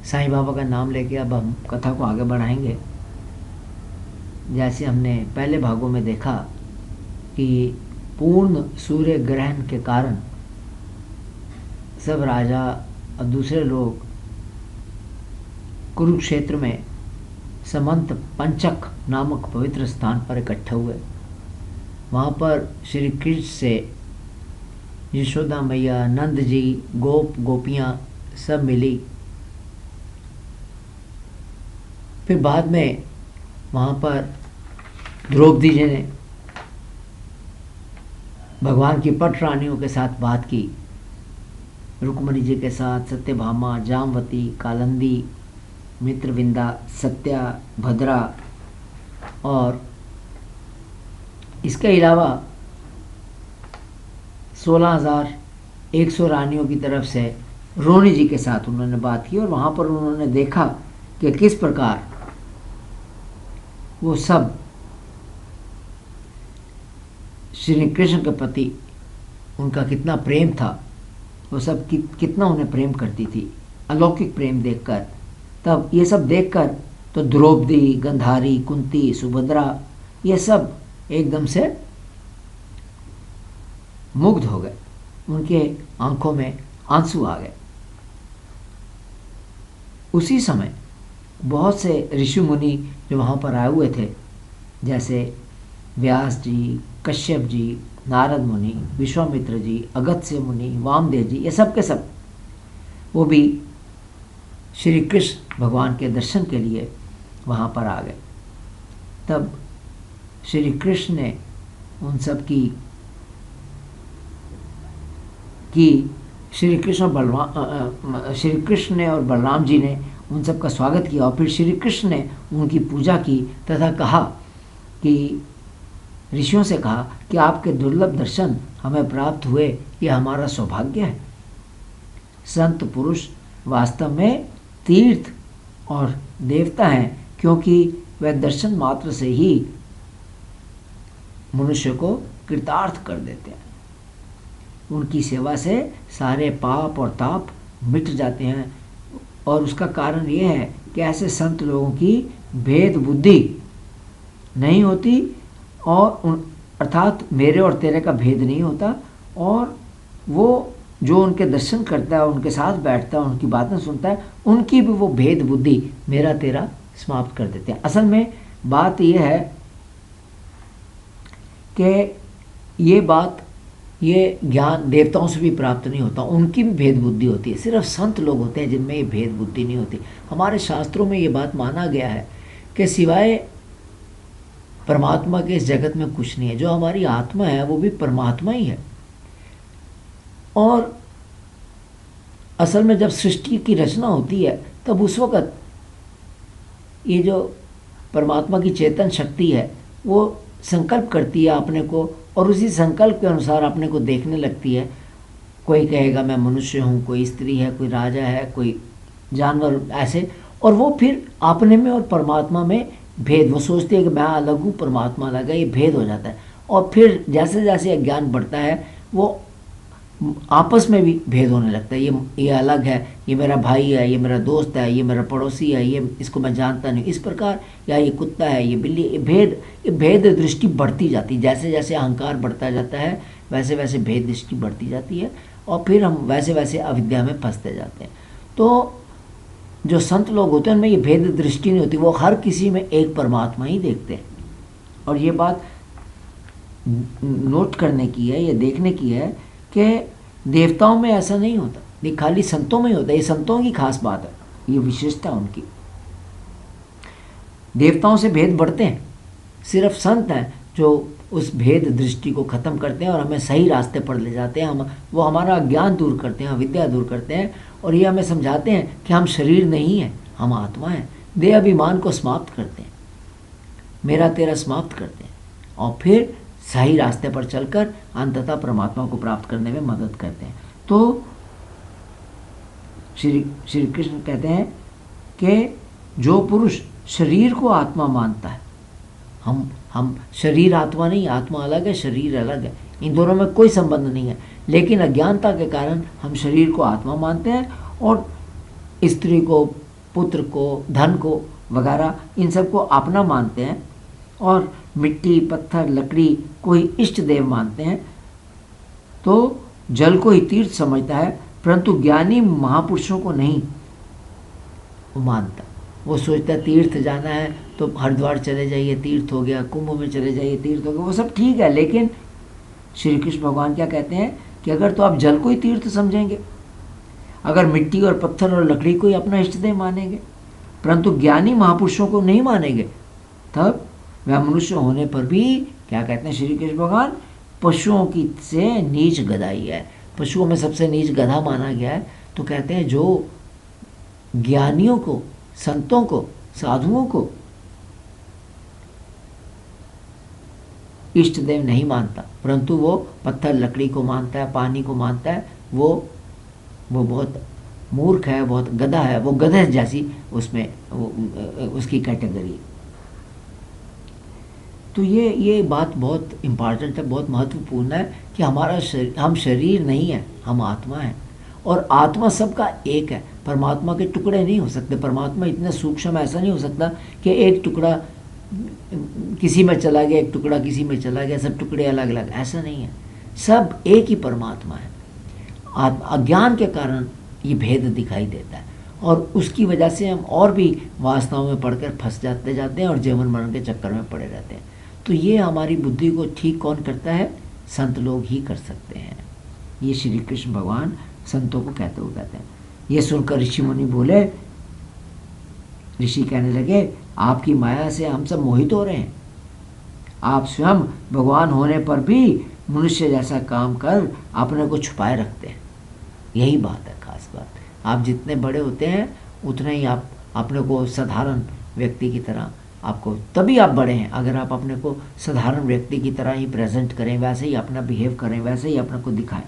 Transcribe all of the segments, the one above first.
साईं बाबा का नाम लेके अब हम कथा को आगे बढ़ाएंगे। जैसे हमने पहले भागों में देखा कि पूर्ण सूर्य ग्रहण के कारण सब राजा और दूसरे लोग कुरुक्षेत्र में समंत पंचक नामक पवित्र स्थान पर इकट्ठे हुए। वहाँ पर श्री कृष्ण से यशोदा मैया, नंद जी, गोपियाँ सब मिली। फिर बाद में वहाँ पर द्रौपदी जी ने भगवान की पट रानियों के साथ बात की, रुक्मणी जी के साथ, सत्यभामा, जामवती, कालिंदी, मित्रविंदा, सत्या, भद्रा, और इसके अलावा 16,100 रानियों की तरफ से रोहिणी जी के साथ उन्होंने बात की। और वहाँ पर उन्होंने देखा कि किस प्रकार वो सब श्री कृष्ण के प्रति उनका कितना प्रेम था, वो सब कितना उन्हें प्रेम करती थी, अलौकिक प्रेम देखकर। तब ये सब देखकर तो द्रौपदी, गंधारी, कुंती, सुभद्रा, ये सब एकदम से मुग्ध हो गए, उनके आंखों में आंसू आ गए। उसी समय बहुत से ऋषि मुनि जो वहाँ पर आए हुए थे, जैसे व्यास जी, कश्यप जी, नारद मुनि, विश्वामित्र जी, अगस्त्य मुनि, वामदेव जी, ये सब के सब वो भी श्री कृष्ण भगवान के दर्शन के लिए वहाँ पर आ गए। तब श्री कृष्ण ने उन सब की श्री कृष्ण ने और बलराम जी ने उन सब का स्वागत किया। और फिर श्री कृष्ण ने उनकी पूजा की तथा कहा कि ऋषियों से कहा कि आपके दुर्लभ दर्शन हमें प्राप्त हुए, ये हमारा सौभाग्य है। संत पुरुष वास्तव में तीर्थ और देवता हैं, क्योंकि वह दर्शन मात्र से ही मनुष्य को कृतार्थ कर देते हैं। उनकी सेवा से सारे पाप और ताप मिट जाते हैं। और उसका कारण ये है कि ऐसे संत लोगों की भेद बुद्धि नहीं होती, और अर्थात मेरे और तेरे का भेद नहीं होता, और वो जो उनके दर्शन करता है, उनके साथ बैठता है, उनकी बातें सुनता है, उनकी भी वो भेद बुद्धि मेरा तेरा समाप्त कर देते हैं। असल में बात यह है कि ये ज्ञान देवताओं से भी प्राप्त नहीं होता, उनकी भी भेद बुद्धि होती है। सिर्फ संत लोग होते हैं जिनमें ये भेद बुद्धि नहीं होती। हमारे शास्त्रों में ये बात माना गया है कि सिवाय परमात्मा के इस जगत में कुछ नहीं है। जो हमारी आत्मा है वो भी परमात्मा ही है। और असल में जब सृष्टि की रचना होती है तब उस वक़्त ये जो परमात्मा की चेतन शक्ति है वो संकल्प करती है अपने को, और उसी संकल्प के अनुसार अपने को देखने लगती है। कोई कहेगा मैं मनुष्य हूँ, कोई स्त्री है, कोई राजा है, कोई जानवर, ऐसे। और वो फिर अपने में और परमात्मा में भेद, वो सोचती है कि मैं अलग हूँ, परमात्मा अलग है, ये भेद हो जाता है। और फिर जैसे जैसे ज्ञान बढ़ता है वो आपस में भी भेद होने लगता है। ये अलग है, ये मेरा भाई है, ये मेरा दोस्त है, ये मेरा पड़ोसी है, ये इसको मैं जानता नहीं, इस प्रकार, या ये कुत्ता है, ये बिल्ली, ये भेद दृष्टि बढ़ती जाती है। जैसे जैसे अहंकार बढ़ता जाता है वैसे वैसे भेद दृष्टि बढ़ती जाती है, और फिर हम वैसे वैसे अविद्या में फंसते जाते हैं। तो जो संत लोग होते हैं उनमें ये भेद दृष्टि नहीं होती, वो हर किसी में एक परमात्मा ही देखते हैं। और ये बात नोट करने की है, ये देखने की है कि देवताओं में ऐसा नहीं होता, ये खाली संतों में ही होता है। ये संतों की खास बात है, ये विशेषता उनकी। देवताओं से भेद बढ़ते हैं, सिर्फ संत हैं जो उस भेद दृष्टि को ख़त्म करते हैं और हमें सही रास्ते पर ले जाते हैं। वो हमारा ज्ञान दूर करते हैं, विद्या दूर करते हैं, और ये हमें समझाते हैं कि हम शरीर नहीं हैं, हम आत्मा हैं। देह अभिमान को समाप्त करते हैं, मेरा तेरा समाप्त करते हैं, और फिर सही रास्ते पर चलकर अंततः परमात्मा को प्राप्त करने में मदद करते हैं। तो श्री कृष्ण कहते हैं कि जो पुरुष शरीर को आत्मा मानता है, हम शरीर आत्मा नहीं, आत्मा अलग है, शरीर अलग है, इन दोनों में कोई संबंध नहीं है। लेकिन अज्ञानता के कारण हम शरीर को आत्मा मानते हैं और स्त्री को पुत्र को, धन को वगैरह, इन सब को अपना मानते हैं और मिट्टी, पत्थर, लकड़ी को ही इष्ट देव मानते हैं, तो जल को ही तीर्थ समझता है, परंतु ज्ञानी महापुरुषों को नहीं मानता। वो सोचता है तीर्थ जाना है तो हरिद्वार चले जाइए, तीर्थ हो गया, कुंभ में चले जाइए, तीर्थ हो गया, वो सब ठीक है, लेकिन श्री कृष्ण भगवान क्या कहते हैं कि अगर तो आप जल को ही तीर्थ समझेंगे, अगर मिट्टी और पत्थर और लकड़ी को ही अपना इष्ट देव मानेंगे, परंतु ज्ञानी महापुरुषों को नहीं मानेंगे, तब वह मनुष्य होने पर भी क्या कहते हैं श्री कृष्ण भगवान, पशुओं की से नीच गधा ही है। पशुओं में सबसे नीच गधा माना गया है। तो कहते हैं जो ज्ञानियों को, संतों को, साधुओं को इष्ट देव नहीं मानता, परंतु वो पत्थर लकड़ी को मानता है, पानी को मानता है, वो बहुत मूर्ख है, बहुत गधा है, वो गधे जैसी उसमें उसकी कैटेगरी। तो ये बात बहुत इम्पॉर्टेंट है, बहुत महत्वपूर्ण है कि हम शरीर नहीं है, हम आत्मा है, और आत्मा सबका एक है, परमात्मा के टुकड़े नहीं हो सकते। परमात्मा इतना सूक्ष्म, ऐसा नहीं हो सकता कि एक टुकड़ा किसी में चला गया, एक टुकड़ा किसी में चला गया, सब टुकड़े अलग अलग, ऐसा नहीं है, सब एक ही परमात्मा है। अज्ञान के कारण ये भेद दिखाई देता है, और उसकी वजह से हम और भी वासनाओं में पड़कर फंस जाते हैं और जीवन मरण के चक्कर में पड़े रहते हैं। तो ये हमारी बुद्धि को ठीक कौन करता है? संत लोग ही कर सकते हैं। ये श्री कृष्ण भगवान संतों को कहते हैं। ये सुनकर ऋषि मुनि बोले, ऋषि कहने लगे, आपकी माया से हम सब मोहित हो रहे हैं। आप स्वयं भगवान होने पर भी मनुष्य जैसा काम कर अपने को छुपाए रखते हैं। यही बात है, खास बात। आप जितने बड़े होते हैं उतने ही आप अपने को साधारण व्यक्ति की तरह, आपको तभी आप बड़े हैं अगर आप अपने को साधारण व्यक्ति की तरह ही प्रेजेंट करें, वैसे ही अपना बिहेव करें, वैसे ही अपने को दिखाएं।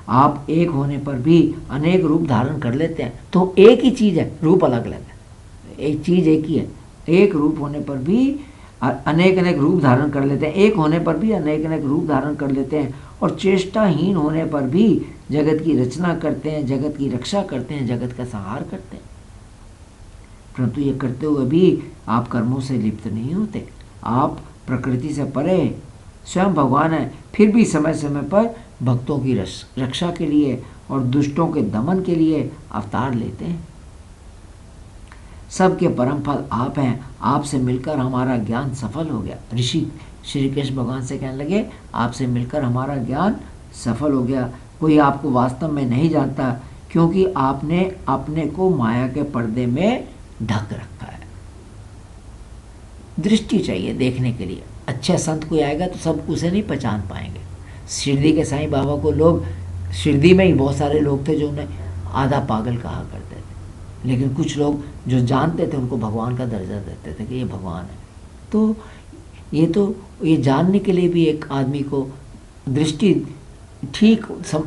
आप एक होने पर भी अनेक रूप धारण कर लेते हैं, तो एक ही चीज़ है, रूप अलग अलग है, एक चीज़ एक ही है। एक रूप होने पर भी अनेक अनेक रूप धारण कर लेते हैं, एक होने पर भी अनेक अनेक रूप धारण कर लेते हैं, और चेष्टाहीन होने पर भी जगत की रचना करते हैं, जगत की रक्षा करते हैं, जगत का संहार करते हैं। परंतु ये करते हुए भी आप कर्मों से लिप्त नहीं होते। आप प्रकृति से परे स्वयं भगवान है, फिर भी समय समय पर भक्तों की रक्षा के लिए और दुष्टों के दमन के लिए अवतार लेते हैं। सबके परम फल आप हैं, आपसे मिलकर हमारा ज्ञान सफल हो गया। ऋषि श्री कृष्ण भगवान से कहने लगे, आपसे मिलकर हमारा ज्ञान सफल हो गया। कोई आपको वास्तव में नहीं जानता, क्योंकि आपने अपने को माया के पर्दे में ढक रखा है। दृष्टि चाहिए देखने के लिए। अच्छा संत कोई आएगा तो सब उसे नहीं पहचान पाएंगे। शिरडी के साईं बाबा को लोग, शिरडी में ही बहुत सारे लोग थे जो उन्हें आधा पागल कहा करते थे, लेकिन कुछ लोग जो जानते थे उनको भगवान का दर्जा देते थे कि ये भगवान है। तो ये जानने के लिए भी एक आदमी को दृष्टि ठीक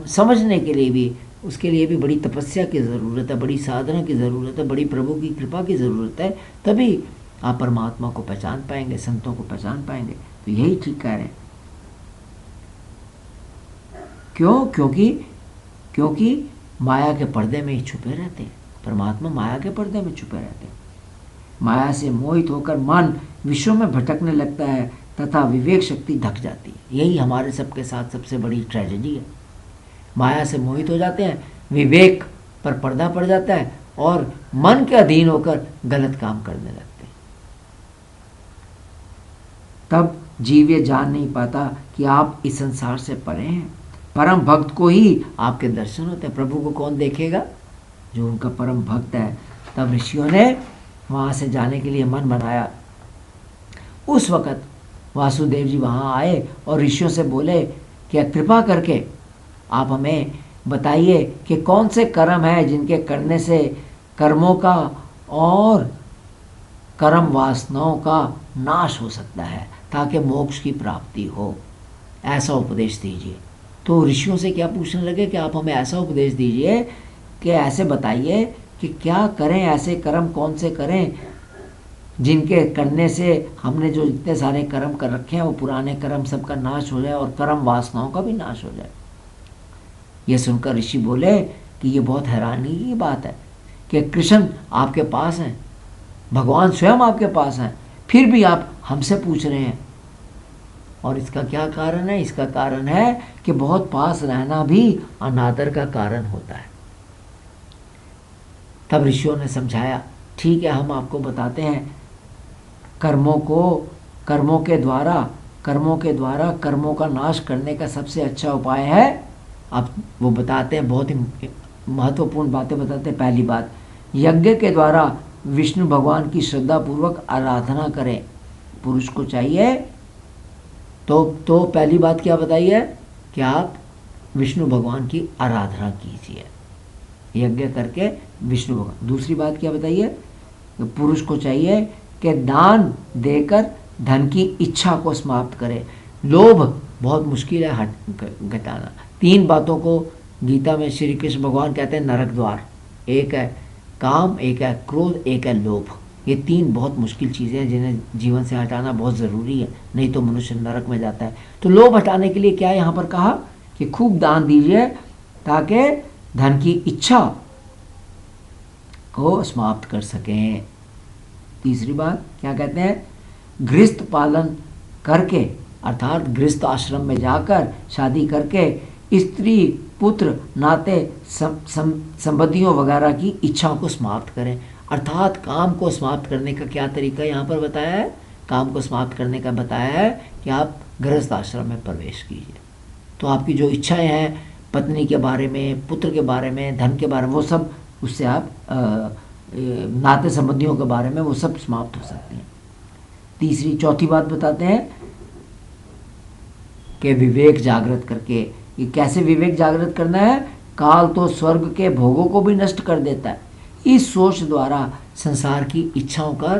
समझने के लिए भी, उसके लिए भी बड़ी तपस्या की ज़रूरत है, बड़ी साधना की ज़रूरत है, बड़ी प्रभु की कृपा की ज़रूरत है। तभी आप परमात्मा को पहचान पाएंगे, संतों को पहचान पाएंगे। तो यही ठीक कह रहे हैं। क्यों? क्योंकि माया के पर्दे में ही छुपे रहते हैं। परमात्मा माया के पर्दे में छुपे रहते हैं। माया से मोहित होकर मन विश्व में भटकने लगता है तथा विवेक शक्ति ढक जाती है। यही हमारे सबके साथ सबसे बड़ी ट्रेजेडी है। माया से मोहित हो जाते हैं, विवेक पर पर्दा पड़ जाता है और मन के अधीन होकर गलत काम करने लगते हैं। तब जीव ये जान नहीं पाता कि आप इस संसार से परे हैं। परम भक्त को ही आपके दर्शन होते हैं। प्रभु को कौन देखेगा? जो उनका परम भक्त है। तब ऋषियों ने वहाँ से जाने के लिए मन बनाया। उस वक़्त वासुदेव जी वहाँ आए और ऋषियों से बोले कि कृपा करके आप हमें बताइए कि कौन से कर्म है जिनके करने से कर्मों का और कर्म वासनाओं का नाश हो सकता है, ताकि मोक्ष की प्राप्ति हो। ऐसा उपदेश दीजिए। तो ऋषियों से क्या पूछने लगे कि आप हमें ऐसा उपदेश दीजिए कि ऐसे बताइए कि क्या करें, ऐसे कर्म कौन से करें जिनके करने से हमने जो इतने सारे कर्म कर रखे हैं वो पुराने कर्म सबका नाश हो जाए और कर्म वासनाओं का भी नाश हो जाए। ये सुनकर ऋषि बोले कि ये बहुत हैरानी की बात है कि कृष्ण आपके पास हैं, भगवान स्वयं आपके पास हैं, फिर भी आप हमसे पूछ रहे हैं। और इसका क्या कारण है? इसका कारण है कि बहुत पास रहना भी अनादर का कारण होता है। तब ऋषियों ने समझाया, ठीक है, हम आपको बताते हैं, कर्मों के द्वारा कर्मों का नाश करने का सबसे अच्छा उपाय है। अब वो बताते हैं, बहुत ही महत्वपूर्ण बातें बताते हैं। पहली बात, यज्ञ के द्वारा विष्णु भगवान की श्रद्धा पूर्वक आराधना करें। पुरुष को चाहिए तो पहली बात क्या बताई है कि आप विष्णु भगवान की आराधना कीजिए, यज्ञ करके विष्णु भगवान। दूसरी बात क्या बताइए, पुरुष को चाहिए कि दान देकर धन की इच्छा को समाप्त करे। लोभ बहुत मुश्किल है घटाना। 3 बातों को गीता में श्री कृष्ण भगवान कहते हैं नरक द्वार। एक है काम, एक है क्रोध, एक है लोभ। ये 3 बहुत मुश्किल चीज़ें हैं जिन्हें जीवन से हटाना बहुत ज़रूरी है, नहीं तो मनुष्य नरक में जाता है। तो लोभ हटाने के लिए क्या यहाँ पर कहा कि खूब दान दीजिए ताकि धन की इच्छा को समाप्त कर सकें। तीसरी बात क्या कहते हैं, गृहस्थ पालन करके, अर्थात गृहस्थ आश्रम में जाकर शादी करके स्त्री पुत्र नाते संबंधियों वगैरह की इच्छाओं को समाप्त करें। अर्थात काम को समाप्त करने का क्या तरीका यहाँ पर बताया है? काम को समाप्त करने का बताया है कि आप गृहस्थ आश्रम में प्रवेश कीजिए, तो आपकी जो इच्छाएं हैं पत्नी के बारे में, पुत्र के बारे में, धन के बारे में, वो सब उससे आप नाते संबंधियों के बारे में वो सब समाप्त हो सकती हैं। चौथी बात बताते हैं कि विवेक जागृत करके। ये कैसे विवेक जागृत करना है? काल तो स्वर्ग के भोगों को भी नष्ट कर देता है। इस सोच द्वारा संसार की इच्छाओं का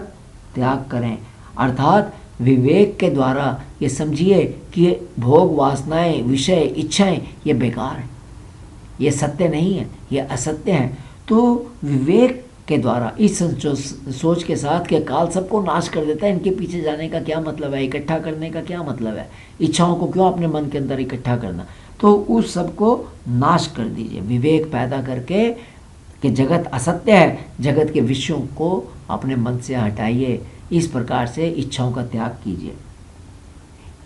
त्याग करें। अर्थात विवेक के द्वारा ये समझिए कि ये भोग वासनाएं, विषय, इच्छाएं ये बेकार हैं, ये सत्य नहीं है, ये असत्य है। तो विवेक के द्वारा इस सोच के साथ कि काल सबको नाश कर देता है, इनके पीछे जाने का क्या मतलब है, इकट्ठा करने का क्या मतलब है, इच्छाओं को क्यों अपने मन के अंदर इकट्ठा करना, तो उस सब को नाश कर दीजिए। विवेक पैदा करके कि जगत असत्य है, जगत के विषयों को अपने मन से हटाइए। इस प्रकार से इच्छाओं का त्याग कीजिए।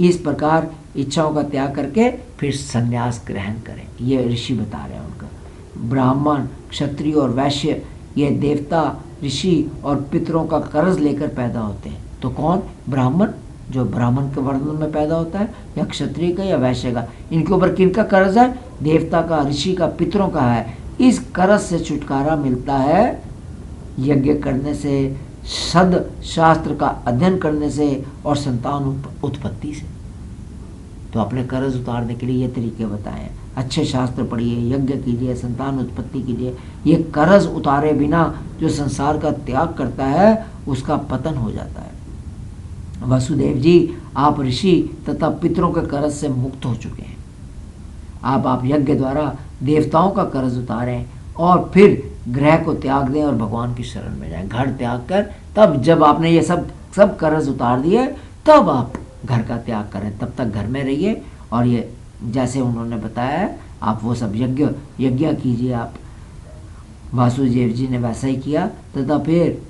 इस प्रकार इच्छाओं का त्याग करके फिर संन्यास ग्रहण करें। ये ऋषि बता रहे हैं उनका। ब्राह्मण, क्षत्रिय और वैश्य ये देवता, ऋषि और पितरों का कर्ज लेकर पैदा होते हैं। तो कौन? ब्राह्मण, जो ब्राह्मण के वर्ण में पैदा होता है, या क्षत्रिय का या वैश्य का। इनके ऊपर किनका कर्ज है? देवता का, ऋषि का, पितरों का है। इस कर्ज से छुटकारा मिलता है यज्ञ करने से, सद शास्त्र का अध्ययन करने से और संतान उत्पत्ति से। तो अपने कर्ज उतारने के लिए ये तरीके बताए हैं। अच्छे शास्त्र पढ़िए, यज्ञ कीजिए, संतान उत्पत्ति कीजिए। ये कर्ज उतारे बिना जो संसार का त्याग करता है उसका पतन हो जाता है। वसुदेव जी, आप ऋषि तथा पितरों के कर्ज से मुक्त हो चुके हैं। आप यज्ञ द्वारा देवताओं का कर्ज उतारें और फिर ग्रह को त्याग दें और भगवान की शरण में जाएं। घर त्याग कर, तब जब आपने ये सब कर्ज उतार दिए तब आप घर का त्याग करें। तब तक घर में रहिए और ये जैसे उन्होंने बताया है आप वो सब यज्ञ कीजिए। आप वासुदेव जी ने वैसा ही किया तथा फिर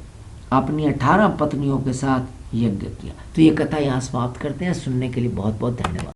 अपनी 18 पत्नियों के साथ यज्ञ किया। तो ये कथा यहाँ समाप्त करते हैं। सुनने के लिए बहुत बहुत धन्यवाद।